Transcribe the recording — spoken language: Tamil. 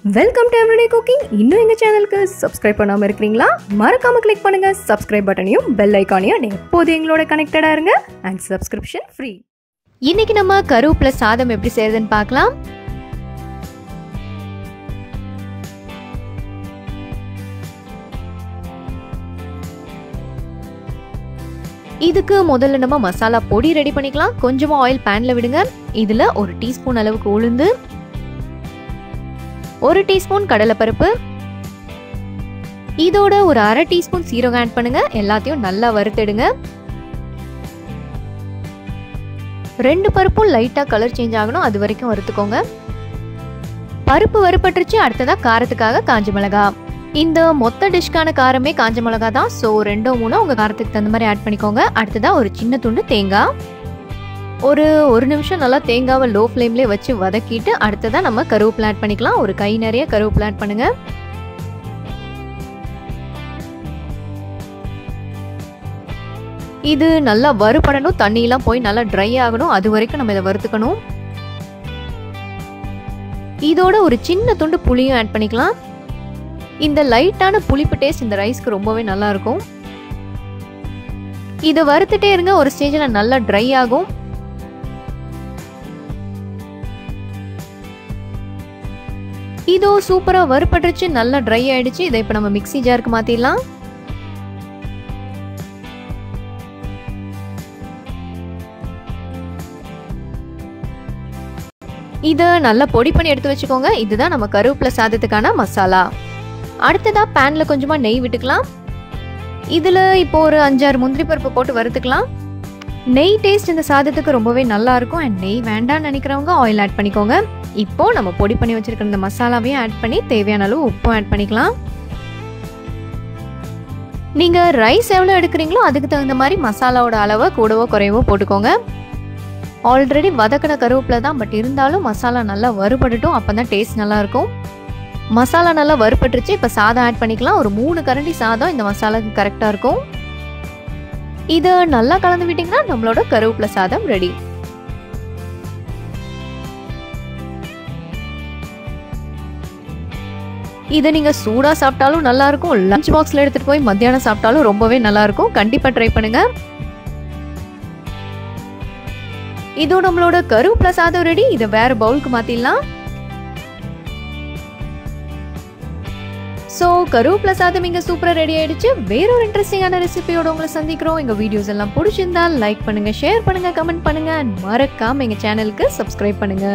Welcome to everyday cooking. இன்னும் எங்கள் சேனலுக்கு சப்ஸ்கிரைப் பண்ணாமல் இருக்கிறீங்களா? மறக்காமல் கிளிக் பண்ணுங்கள் சப்ஸ்கிரைப் பட்டனையும் பெல் ஐக்கானையும். எப்போது எங்களோட கனெக்டடாக இருங்க அண்ட் சப்ஸ்கிரிப்ஷன் ஃப்ரீ. இன்னைக்கு நம்ம கருவேப்பிலை சாதம் எப்படி செய்யறதுன்னு பார்க்கலாம். இதுக்கு முதல்ல நம்ம மசாலா பொடி ரெடி பண்ணிக்கலாம். கொஞ்சமா ஆயில் பேன்ல விடுங்க. இதுல 1 டீஸ்பூன் அளவுக்கு உளுந்து, 1 டீஸ்பூன் கடலைப்பருப்பு, இதோட ஒரு 1/2 டீஸ்பூன் சீரகம் ஆட் பண்ணுங்க. எல்லாத்தையும் நல்லா வறுத்தெடுங்க. 2 பருப்பும் லைட்டா கலர் சேஞ்ச் ஆகணும், அது வரைக்கும் வறுத்துக்கோங்க. பருப்பு வறுபட்டுருச்சு. அடுத்ததா காரத்துக்காக காஞ்ச மிளகா. இந்த மொத்த டிஷ்க்கான காரமே காஞ்ச மிளகா தான். ஸோ 2-3 உங்க காரத்துக்கு தகுந்த மாதிரி ஆட் பண்ணிக்கோங்க. அடுத்ததா ஒரு சின்ன துண்டு தேங்காய். ஒரு நிமிஷம் நல்லா தேங்காவை லோ ஃப்ளேம்லேயே வச்சு வதக்கிட்டு அடுத்ததான் நம்ம கருவேப்பிலை ஆட் பண்ணிக்கலாம். ஒரு கை நிறைய கருவேப்பிலை ஆட் பண்ணுங்க. இது நல்லா வறுபடணும், தண்ணியெல்லாம் போய் நல்லா ட்ரை ஆகணும், அது வரைக்கும் நம்ம இதை வறுத்துக்கணும். இதோட ஒரு சின்ன துண்டு புளியும் ஆட் பண்ணிக்கலாம். இந்த லைட்டான புளிப்பு டேஸ்ட் இந்த ரைஸ்க்கு ரொம்பவே நல்லா இருக்கும். இதை வறுத்துட்டே இருங்க. ஒரு ஸ்டேஜில் நல்லா ட்ரை ஆகும். இதோ சூப்பரா வறுபட்டுருச்சு, நல்லா ட்ரை ஆயிடுச்சு. இதை இப்ப நம்ம மிக்ஸி ஜாருக்கு மாத்திடலாம். இதை நல்லா பொடி பண்ணி எடுத்து வச்சுக்கோங்க. இதுதான் நம்ம கருவேப்பிலை சாதத்துக்கான மசாலா. அடுத்ததா பேன்ல கொஞ்சமா நெய் விட்டுக்கலாம். இதுல இப்போ ஒரு 5-6 முந்திரி பருப்பு போட்டு வறுத்துக்கலாம். நெய் டேஸ்ட் இந்த சாதத்துக்கு ரொம்பவே நல்லா இருக்கும். அண்ட் நெய் வேண்டாம்னு நினைக்கிறவங்க ஆயில் ஆட் பண்ணிக்கோங்க. இப்போ நம்ம பொடி பண்ணி வச்சிருக்கிற இந்த மசாலாவையும் ஆட் பண்ணி தேவையான அளவு உப்பும் ஆட் பண்ணிக்கலாம். நீங்க ரைஸ் எவ்வளோ எடுக்கிறீங்களோ அதுக்கு தகுந்த மாதிரி மசாலாவோட அளவை கூடவோ குறைவோ போட்டுக்கோங்க. ஆல்ரெடி வதக்கின கருவேப்பிலை தான், பட் இருந்தாலும் மசாலா நல்லா வறுபடட்டும், அப்பதான் டேஸ்ட் நல்லா இருக்கும். மசாலா நல்லா வறுபட்டுருச்சு. இப்போ சாதம் ஆட் பண்ணிக்கலாம். ஒரு 3 கரண்டி சாதம் இந்த மசாலாக்கு கரெக்டாக இருக்கும். இதை நல்லா கலந்து விட்டீங்கன்னா நம்மளோட கருவேப்பிலை சாதம் ரெடி. இதை நீங்க சூடா சாப்பிட்டாலும் நல்லா இருக்கும், லஞ்ச் பாக்ஸ்ல எடுத்துட்டு போய் மத்தியானம் சாப்பிட்டாலும் ரொம்பவே நல்லா இருக்கும். கண்டிப்பா ட்ரை பண்ணுங்க. இதோ நம்மளோட கருவேப்பிலை சாதம் ரெடி. இதை வேற பவுலுக்கு மாத்திடலாம். ஸோ கருவேப்பிலை சாதம் இங்கே சூப்பராக ரெடி ஆயிடுச்சு. வேறொரு இன்ட்ரெஸ்டிங்கான ரெசிபியோட உங்களை சந்திக்கிறோம். எங்கள் வீடியோஸ் எல்லாம் பிடிச்சிருந்தா லைக் பண்ணுங்க, ஷேர் பண்ணுங்க, கமெண்ட் பண்ணுங்க. மறக்காம எங்கள் சேனலுக்கு சப்ஸ்கிரைப் பண்ணுங்க.